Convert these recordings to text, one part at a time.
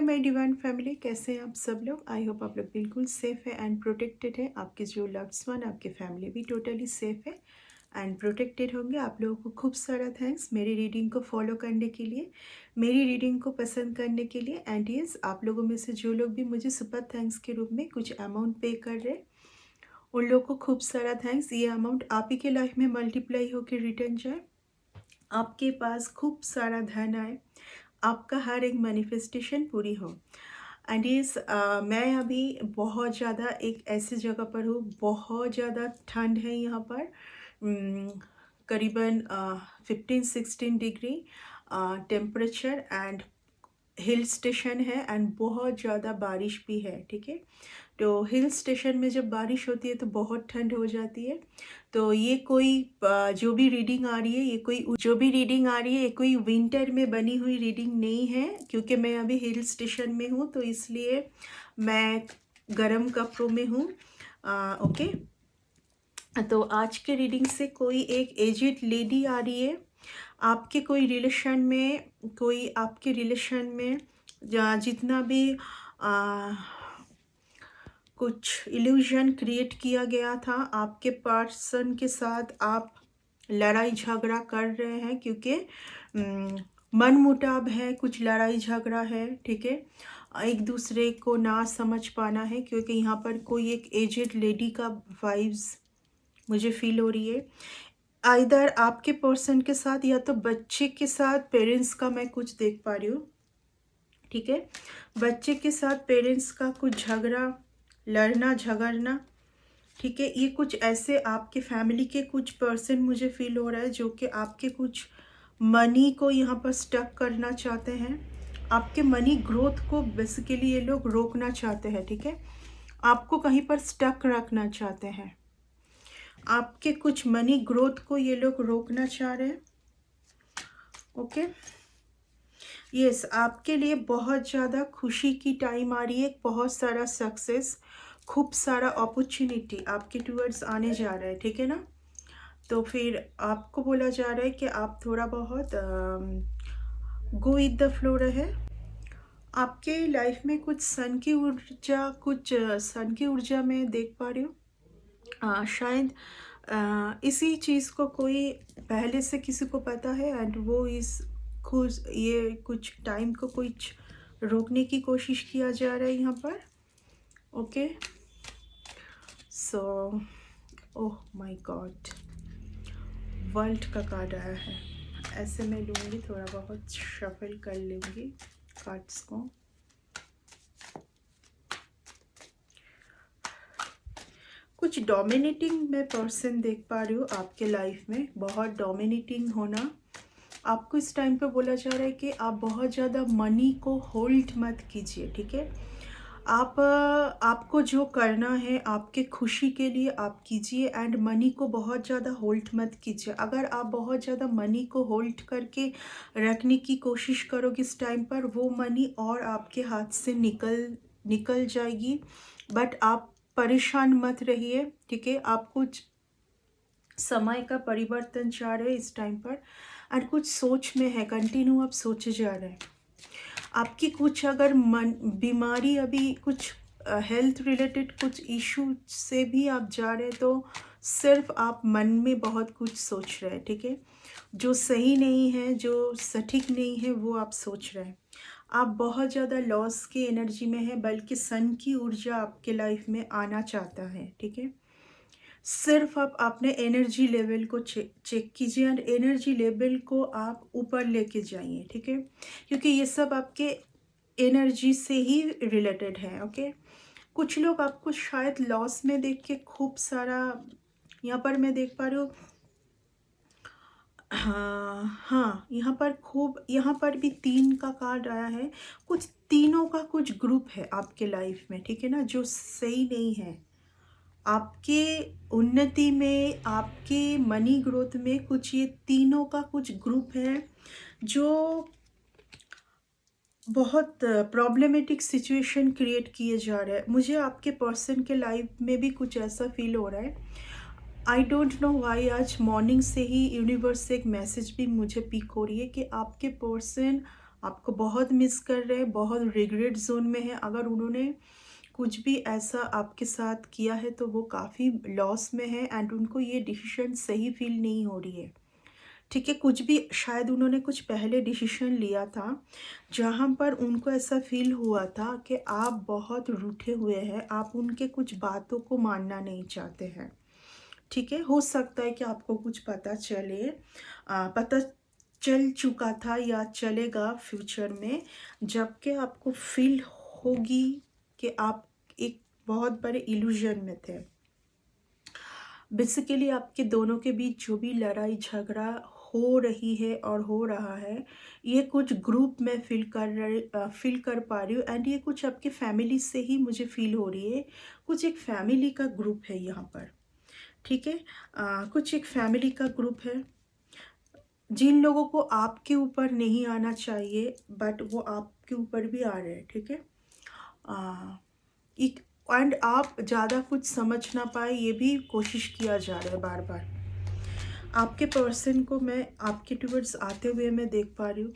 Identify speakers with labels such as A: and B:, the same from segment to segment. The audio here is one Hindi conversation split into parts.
A: माय डिवाइन फैमिली, कैसे हैं आप सब लोग। आई होप आप लोग बिल्कुल सेफ है एंड प्रोटेक्टेड है। आपके जो लव्ड वन, आपके फैमिली भी टोटली सेफ है एंड प्रोटेक्टेड होंगे। आप लोगों को खूब सारा थैंक्स मेरी रीडिंग को फॉलो करने के लिए, मेरी रीडिंग को पसंद करने के लिए। एंड यस, आप लोगों में से जो लोग भी मुझे सुपर थैंक्स के रूप में कुछ अमाउंट पे कर रहे, उन लोग को खूब सारा थैंक्स। ये अमाउंट आप ही के लाइफ में मल्टीप्लाई होकर रिटर्न जाए, आपके पास खूब सारा धन आए, आपका हर एक मैनिफेस्टेशन पूरी हो। एंड इस मैं अभी बहुत ज़्यादा एक ऐसी जगह पर हूँ, बहुत ज़्यादा ठंड है यहाँ पर। करीबन 15-16 degree temperature and hill station है एंड बहुत ज़्यादा बारिश भी है। ठीक है, तो हिल स्टेशन में जब बारिश होती है तो बहुत ठंड हो जाती है। तो ये कोई जो भी रीडिंग आ रही है, ये कोई विंटर में बनी हुई रीडिंग नहीं है, क्योंकि मैं अभी हिल स्टेशन में हूँ तो इसलिए मैं गर्म कपड़ों में हूँ। ओके, तो आज के रीडिंग से कोई एक एजिड लेडी आ रही है। आपके कोई रिलेशन में जितना भी कुछ इल्यूजन क्रिएट किया गया था, आपके पर्सन के साथ आप लड़ाई झगड़ा कर रहे हैं, क्योंकि मन मुटाव है, कुछ लड़ाई झगड़ा है। ठीक है, एक दूसरे को ना समझ पाना है, क्योंकि यहाँ पर कोई एक एजेड लेडी का वाइब्स मुझे फील हो रही है। आइदर आपके पर्सन के साथ या तो बच्चे के साथ पेरेंट्स का मैं कुछ देख पा रही हूँ। ठीक है, बच्चे के साथ पेरेंट्स का कुछ झगड़ा, लड़ना झगड़ना। ठीक है, ये कुछ ऐसे आपके फैमिली के कुछ पर्सन मुझे फील हो रहा है जो कि आपके कुछ मनी को यहाँ पर स्टक करना चाहते हैं। आपके मनी ग्रोथ को बेसिकली ये लोग रोकना चाहते हैं। ठीक है, आपको कहीं पर स्टक रखना चाहते हैं। आपके कुछ मनी ग्रोथ को ये लोग रोकना चाह रहे हैं। ओके, यस, आपके लिए बहुत ज़्यादा खुशी की टाइम आ रही है, बहुत सारा सक्सेस, खूब सारा अपॉर्चुनिटी आपके टूवर्ड्स आने जा रहा है। ठीक है ना, तो फिर आपको बोला जा रहा है कि आप थोड़ा बहुत गो विद द फ्लो रहे। आपके लाइफ में कुछ सन की ऊर्जा में देख पा रही हूँ। शायद इसी चीज़ को कोई पहले से किसी को पता है एंड वो ये कुछ टाइम को कुछ रोकने की कोशिश किया जा रहा है यहाँ पर। Okay, so oh my God, world का कार्ड आया है। ऐसे मैं लूँगी, थोड़ा बहुत शफल कर लूँगी कार्ड्स को। कुछ डोमिनेटिंग मैं पर्सन देख पा रही हूँ आपके लाइफ में, बहुत डोमिनेटिंग होना। आपको इस टाइम पे बोला जा रहा है कि आप बहुत ज़्यादा मनी को होल्ड मत कीजिए। ठीक है, आपको जो करना है आपके खुशी के लिए आप कीजिए एंड मनी को बहुत ज़्यादा होल्ड मत कीजिए। अगर आप बहुत ज़्यादा मनी को होल्ड करके रखने की कोशिश करोगे इस टाइम पर, वो मनी और आपके हाथ से निकल जाएगी। बट आप परेशान मत रहिए। ठीक है, आप कुछ समय का परिवर्तन चाह रहे हैं इस टाइम पर एंड कुछ सोच में है, कंटिन्यू आप सोचे जा रहे हैं। आपकी कुछ अगर बीमारी, अभी कुछ हेल्थ रिलेटेड कुछ इशू से भी आप जा रहे हैं, तो सिर्फ आप मन में बहुत कुछ सोच रहे हैं। ठीक है, जो सही नहीं है, जो सटीक नहीं है, वो आप सोच रहे हैं। आप बहुत ज़्यादा लॉस की एनर्जी में है, बल्कि सन की ऊर्जा आपके लाइफ में आना चाहता है। ठीक है, सिर्फ आप अपने एनर्जी लेवल को चेक कीजिए और एनर्जी लेवल को आप ऊपर लेके जाइए। ठीक है, क्योंकि ये सब आपके एनर्जी से ही रिलेटेड है। ओके, कुछ लोग आपको शायद लॉस में देख के खूब सारा, यहाँ पर मैं देख पा रही हूँ, हाँ, यहाँ पर भी 3 का कार्ड आया है। कुछ तीनों का कुछ ग्रुप है आपके लाइफ में। ठीक है ना, जो सही नहीं है आपके उन्नति में, आपके मनी ग्रोथ में। कुछ ये तीनों का कुछ ग्रुप है जो बहुत प्रॉब्लमेटिक सिचुएशन क्रिएट किए जा रहे हैं। मुझे आपके पर्सन के लाइफ में भी कुछ ऐसा फील हो रहा है। आई डोंट नो वाई, आज मॉर्निंग से ही यूनिवर्स से एक मैसेज भी मुझे पिक हो रही है कि आपके पर्सन आपको बहुत मिस कर रहे हैं, बहुत रिग्रेट जोन में है। अगर उन्होंने कुछ भी ऐसा आपके साथ किया है तो वो काफ़ी लॉस में है एंड उनको ये डिसीजन सही फील नहीं हो रही है। ठीक है, कुछ भी शायद उन्होंने कुछ पहले डिसीजन लिया था जहाँ पर उनको ऐसा फील हुआ था कि आप बहुत रूठे हुए हैं, आप उनके कुछ बातों को मानना नहीं चाहते हैं। ठीक है, हो सकता है कि आपको कुछ पता चले, पता चल चुका था या चलेगा फ्यूचर में, जबकि आपको फील होगी कि आप एक बहुत बड़े इल्यूजन में थे। बेसिकली आपके दोनों के बीच जो भी लड़ाई झगड़ा हो रही है और हो रहा है, ये कुछ ग्रुप में फील कर पा रही हूँ एंड ये कुछ आपके फैमिली से ही मुझे फील हो रही है। कुछ एक फैमिली का ग्रुप है यहाँ पर। ठीक है, कुछ एक फैमिली का ग्रुप है जिन लोगों को आपके ऊपर नहीं आना चाहिए बट वो आपके ऊपर भी आ रहे हैं। ठीक है, एक एंड आप ज़्यादा कुछ समझ ना पाए ये भी कोशिश किया जा रहा है बार बार। आपके पर्सन को मैं आपके टूवर्ड्स आते हुए मैं देख पा रही हूँ,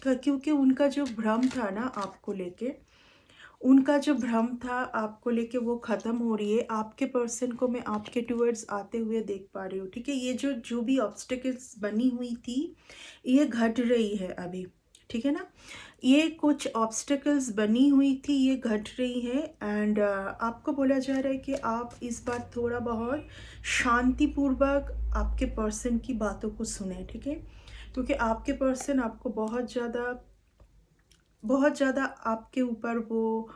A: क्योंकि उनका जो भ्रम था ना आपको लेके, उनका जो भ्रम था आपको लेके वो ख़त्म हो रही है। आपके पर्सन को मैं आपके टूवर्ड्स आते हुए देख पा रही हूँ। ठीक है, ये जो जो भी ऑब्स्टिकल्स बनी हुई थी ये घट रही है अभी। ठीक है ना, ये कुछ ऑब्स्टिकल्स बनी हुई थी ये घट रही है एंड आपको बोला जा रहा है कि आप इस बार थोड़ा बहुत शांतिपूर्वक आपके पर्सन की बातों को सुने। ठीक है, क्योंकि आपके पर्सन आपको बहुत ज़्यादा आपके ऊपर वो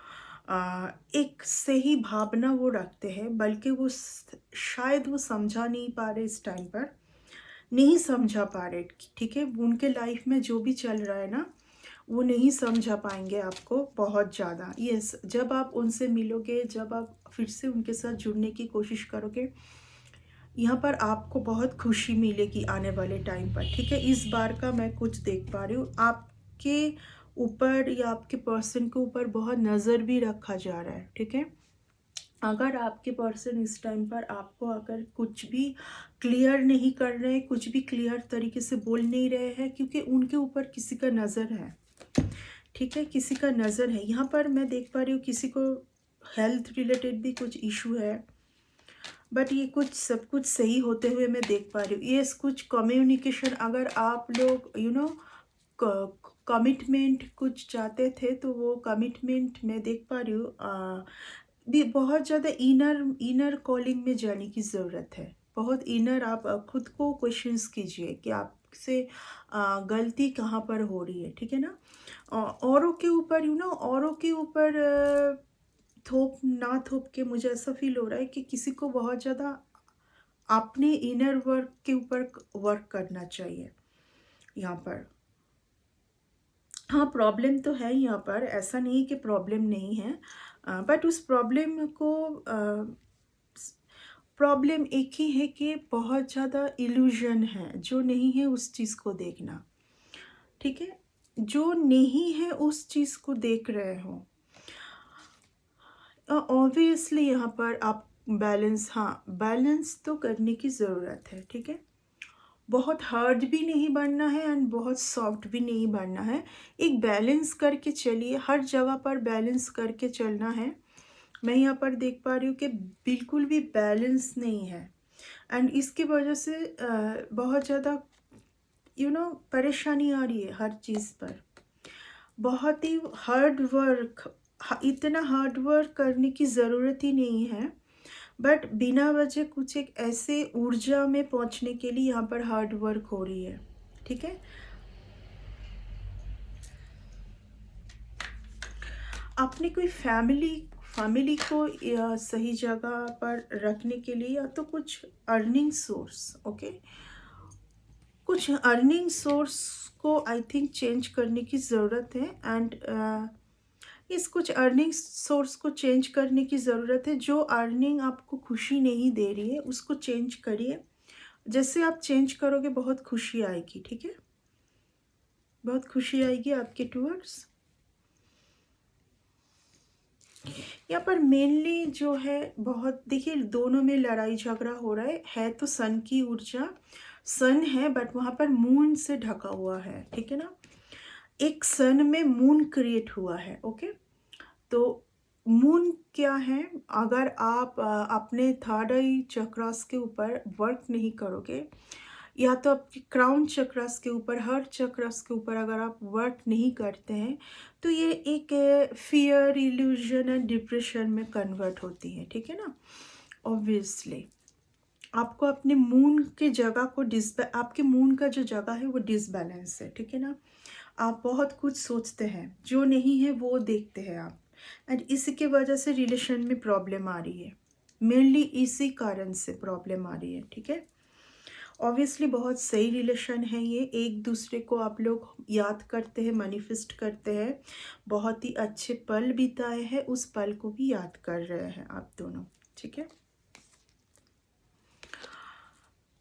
A: एक सही भावना वो रखते हैं, बल्कि वो शायद वो समझा नहीं पा रहे इस टाइम पर, नहीं समझा पा रहे। ठीक है, उनके लाइफ में जो भी चल रहा है ना वो नहीं समझा पाएंगे आपको बहुत ज़्यादा। यस, जब आप उनसे मिलोगे, जब आप फिर से उनके साथ जुड़ने की कोशिश करोगे, यहाँ पर आपको बहुत खुशी मिलेगी आने वाले टाइम पर। ठीक है, इस बार का मैं कुछ देख पा रही हूँ आपके ऊपर या आपके पर्सन के ऊपर बहुत नज़र भी रखा जा रहा है। ठीक है, अगर आपके पर्सन इस टाइम पर आपको अगर कुछ भी क्लियर नहीं कर रहे, कुछ भी क्लियर तरीके से बोल नहीं रहे हैं, क्योंकि उनके ऊपर किसी का नज़र है। ठीक है, किसी का नज़र है। यहाँ पर मैं देख पा रही हूँ किसी को हेल्थ रिलेटेड भी कुछ इशू है, बट ये कुछ सब कुछ सही होते हुए मैं देख पा रही हूँ। ये कुछ कम्युनिकेशन, अगर आप लोग कमिटमेंट कुछ चाहते थे तो वो कमिटमेंट मैं देख पा रही हूँ। भी बहुत ज़्यादा इनर कॉलिंग में जाने की ज़रूरत है। बहुत इनर आप खुद को क्वेश्चंस कीजिए कि आपसे गलती कहाँ पर हो रही है। ठीक है ना, औरों के ऊपर औरों के ऊपर थोप ना थोप के मुझे ऐसा फील हो रहा है कि किसी को बहुत ज़्यादा अपने इनर वर्क के ऊपर वर्क करना चाहिए यहाँ पर। हाँ, प्रॉब्लम तो है यहाँ पर, ऐसा नहीं कि प्रॉब्लम नहीं है, बट उस प्रॉब्लम को प्रॉब्लम एक ही है कि बहुत ज़्यादा इल्यूजन है, जो नहीं है उस चीज़ को देखना। ठीक है, जो नहीं है उस चीज़ को देख रहे हो। ऑब्वियसली यहाँ पर आप बैलेंस, हाँ बैलेंस तो करने की ज़रूरत है। ठीक है, बहुत हार्ड भी नहीं बनना है एंड बहुत सॉफ्ट भी नहीं बनना है। एक बैलेंस करके चलिए, हर जगह पर बैलेंस करके चलना है। मैं यहाँ पर देख पा रही हूँ कि बिल्कुल भी बैलेंस नहीं है एंड इसकी वजह से बहुत ज़्यादा परेशानी आ रही है हर चीज़ पर। बहुत ही हार्ड वर्क, इतना हार्ड वर्क करने की ज़रूरत ही नहीं है, बट बिना वजह कुछ एक ऐसे ऊर्जा में पहुंचने के लिए यहाँ पर हार्ड वर्क हो रही है। ठीक है, आपने कोई फैमिली को सही जगह पर रखने के लिए या तो कुछ अर्निंग सोर्स, ओके, कुछ अर्निंग सोर्स को आई थिंक चेंज करने की ज़रूरत है एंड इस कुछ अर्निंग सोर्स को चेंज करने की ज़रूरत है। जो अर्निंग आपको खुशी नहीं दे रही है उसको चेंज करिए। जैसे आप चेंज करोगे बहुत खुशी आएगी। ठीक है, बहुत खुशी आएगी आपके टूवर्ड्स। यहाँ पर मेनली जो है, बहुत देखिए दोनों में लड़ाई झगड़ा हो रहा है तो सन की ऊर्जा, सन है बट वहाँ पर मून से ढका हुआ है। ठीक है ना, एक सन में मून क्रिएट हुआ है। ओके, तो मून क्या है, अगर आप अपने थर्ड आई चक्रास के ऊपर वर्क नहीं करोगे, या तो आपके क्राउन चक्रास के ऊपर, हर चक्रास के ऊपर अगर आप वर्क नहीं करते हैं, तो ये एक फियर, इल्यूजन एंड डिप्रेशन में कन्वर्ट होती है। ठीक है ना। ऑब्वियसली आपको अपने मून के जगह को आपके मून का जो जगह है वो डिसबैलेंस है। ठीक है ना। आप बहुत कुछ सोचते हैं, जो नहीं है वो देखते हैं आप, एंड इसी की वजह से रिलेशन में प्रॉब्लम आ रही है। मेनली इसी कारण से प्रॉब्लम आ रही है। ठीक है। ऑब्वियसली बहुत सही रिलेशन है ये, एक दूसरे को आप लोग याद करते हैं, मैनिफेस्ट करते हैं, बहुत ही अच्छे पल बिताए हैं, उस पल को भी याद कर रहे हैं आप दोनों। ठीक है।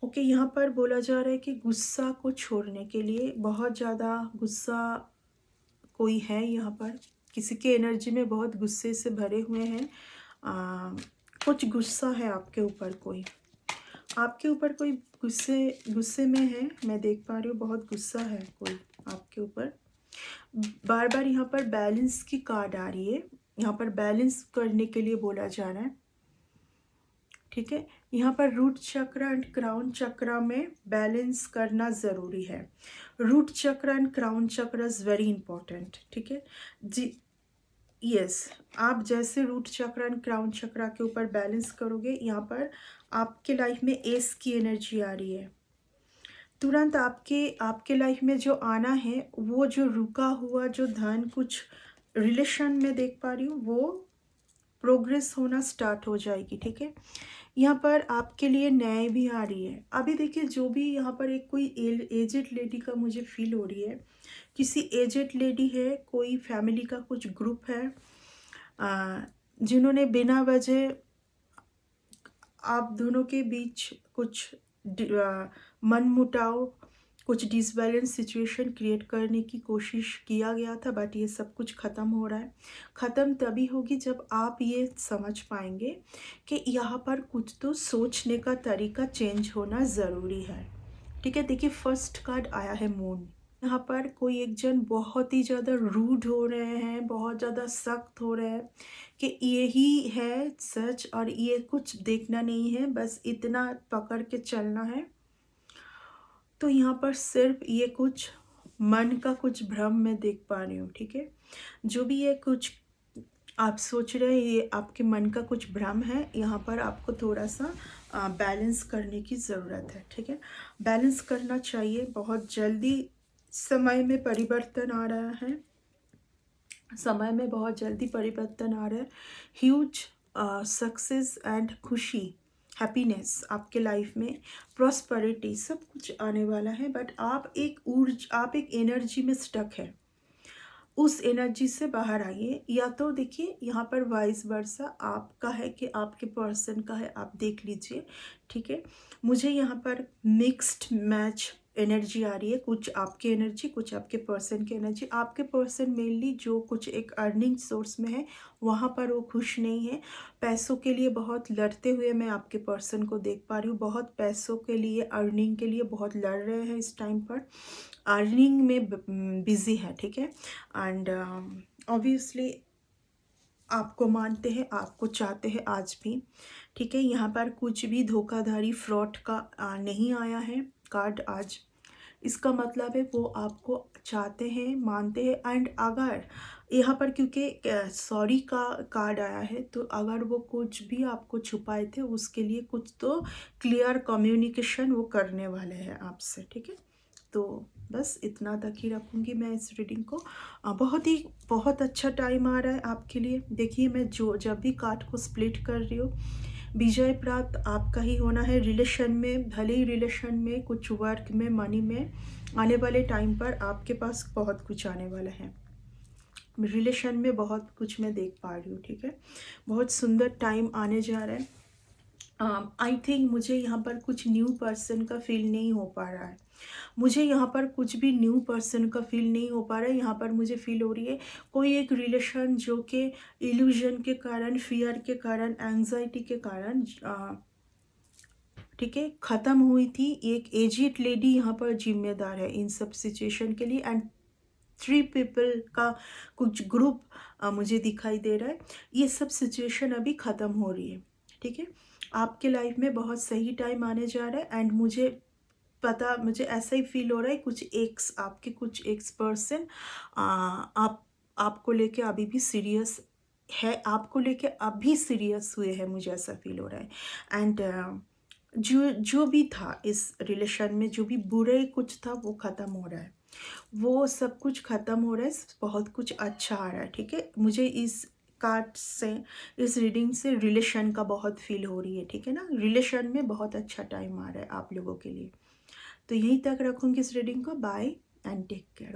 A: ओके, यहाँ पर बोला जा रहा है कि गुस्सा को छोड़ने के लिए, बहुत ज़्यादा गुस्सा कोई है यहाँ पर, किसी के एनर्जी में बहुत गुस्से से भरे हुए हैं। कुछ गुस्सा है आपके ऊपर, कोई आपके ऊपर कोई गुस्से में है, मैं देख पा रही हूँ, बहुत गुस्सा है कोई आपके ऊपर। बार बार यहाँ पर बैलेंस की कार्ड आ रही है, यहाँ पर बैलेंस करने के लिए बोला जा रहा है। ठीक है। यहाँ पर रूट चक्र एंड क्राउन चक्र में बैलेंस करना ज़रूरी है। रूट चक्र एंड क्राउन चक्र इज़ वेरी इंपॉर्टेंट। ठीक है जी। यस, आप जैसे रूट चक्र एंड क्राउन चक्र के ऊपर बैलेंस करोगे, यहाँ पर आपके लाइफ में एस की एनर्जी आ रही है। तुरंत आपके लाइफ में जो आना है, वो जो रुका हुआ जो धन कुछ रिलेशन में देख पा रही हूँ, वो प्रोग्रेस होना स्टार्ट हो जाएगी। ठीक है। यहाँ पर आपके लिए न्याय भी आ रही है। अभी देखिए, जो भी यहाँ पर एक कोई एजेड लेडी का मुझे फील हो रही है, किसी एजेड लेडी है, कोई फैमिली का कुछ ग्रुप है, जिन्होंने बिना वजह आप दोनों के बीच कुछ मनमुटाव, कुछ डिसबैलेंस सिचुएशन क्रिएट करने की कोशिश किया गया था, बट ये सब कुछ ख़त्म हो रहा है। ख़त्म तभी होगी जब आप ये समझ पाएंगे कि यहाँ पर कुछ तो सोचने का तरीका चेंज होना ज़रूरी है। ठीक है। देखिए, फर्स्ट कार्ड आया है मून। यहाँ पर कोई एक जन बहुत ही ज़्यादा रूड हो रहे हैं, बहुत ज़्यादा सख्त हो रहे हैं कि यही है सच और ये कुछ देखना नहीं है, बस इतना पकड़ के चलना है। तो यहाँ पर सिर्फ ये कुछ मन का कुछ भ्रम मैं देख पा रही हूँ। ठीक है। जो भी ये कुछ आप सोच रहे हैं, ये आपके मन का कुछ भ्रम है। यहाँ पर आपको थोड़ा सा बैलेंस करने की ज़रूरत है। ठीक है। बैलेंस करना चाहिए। बहुत जल्दी समय में परिवर्तन आ रहा है, समय में बहुत जल्दी परिवर्तन आ रहा है। ह्यूज सक्सेस एंड खुशी, हैप्पीनेस आपके लाइफ में, प्रॉस्पेरिटी, सब कुछ आने वाला है। बट आप एक एनर्जी में स्टक है, उस एनर्जी से बाहर आइए। या तो देखिए, यहाँ पर वाइस वर्सा आपका है कि आपके पर्सन का है, आप देख लीजिए। ठीक है। मुझे यहाँ पर मिक्स्ड मैच एनर्जी आ रही है, कुछ आपकी एनर्जी, कुछ आपके पर्सन की एनर्जी। आपके पर्सन मेनली जो कुछ एक अर्निंग सोर्स में है, वहाँ पर वो खुश नहीं है। पैसों के लिए बहुत लड़ते हुए मैं आपके पर्सन को देख पा रही हूँ, बहुत पैसों के लिए, अर्निंग के लिए बहुत लड़ रहे हैं इस टाइम पर, अर्निंग में बिजी है। ठीक है। एंड ऑब्वियसली आपको मानते हैं, आपको चाहते हैं आज भी। ठीक है। यहाँ पर कुछ भी धोखाधड़ी, फ्रॉड का नहीं आया है कार्ड आज। इसका मतलब है वो आपको चाहते हैं, मानते हैं। एंड अगर यहाँ पर क्योंकि सॉरी का कार्ड आया है, तो अगर वो कुछ भी आपको छुपाए थे, उसके लिए कुछ तो क्लियर कम्युनिकेशन वो करने वाले हैं आपसे। ठीक है। तो बस इतना तक ही रखूँगी मैं इस रीडिंग को। बहुत अच्छा टाइम आ रहा है आपके लिए। देखिए, मैं जब भी कार्ड को स्प्लिट कर रही हूँ, विजय प्राप्त आपका ही होना है। रिलेशन में, भले ही रिलेशन में, कुछ वर्क में, मनी में, आने वाले टाइम पर आपके पास बहुत कुछ आने वाला है। रिलेशन में बहुत कुछ मैं देख पा रही हूँ। ठीक है। बहुत सुंदर टाइम आने जा रहा है। आई थिंक मुझे यहाँ पर कुछ न्यू पर्सन का फील नहीं हो पा रहा है। मुझे यहाँ पर कुछ भी न्यू पर्सन का फील नहीं हो पा रहा है। यहाँ पर मुझे फील हो रही है कोई एक रिलेशन जो कि इल्यूजन के कारण, फियर के कारण, एंजाइटी के कारण ठीक है, ख़त्म हुई थी। एक एजिड लेडी यहाँ पर जिम्मेदार है इन सब सिचुएशन के लिए। एंड 3 पीपल का कुछ ग्रुप मुझे दिखाई दे रहा है। ये सब सिचुएशन अभी ख़त्म हो रही है, ठीक है? आपके लाइफ में बहुत सही टाइम आने जा रहा है एंड मुझे ऐसा ही फील हो रहा है कुछ एक्स पर्सन आपको लेके अभी भी सीरियस है, आपको लेके अभी सीरियस हुए हैं, मुझे ऐसा फील हो रहा है। एंड जो जो भी था इस रिलेशन में, जो भी बुरे कुछ था वो ख़त्म हो रहा है, वो सब कुछ ख़त्म हो रहा है, बहुत कुछ अच्छा आ रहा है, ठीक है? मुझे इस कार्ड से, इस रीडिंग से रिलेशन का बहुत फील हो रही है, ठीक है ना? रिलेशन में बहुत अच्छा टाइम आ रहा है आप लोगों के लिए। तो यहीं तक रखूँगी इस रीडिंग को। Bye and take care.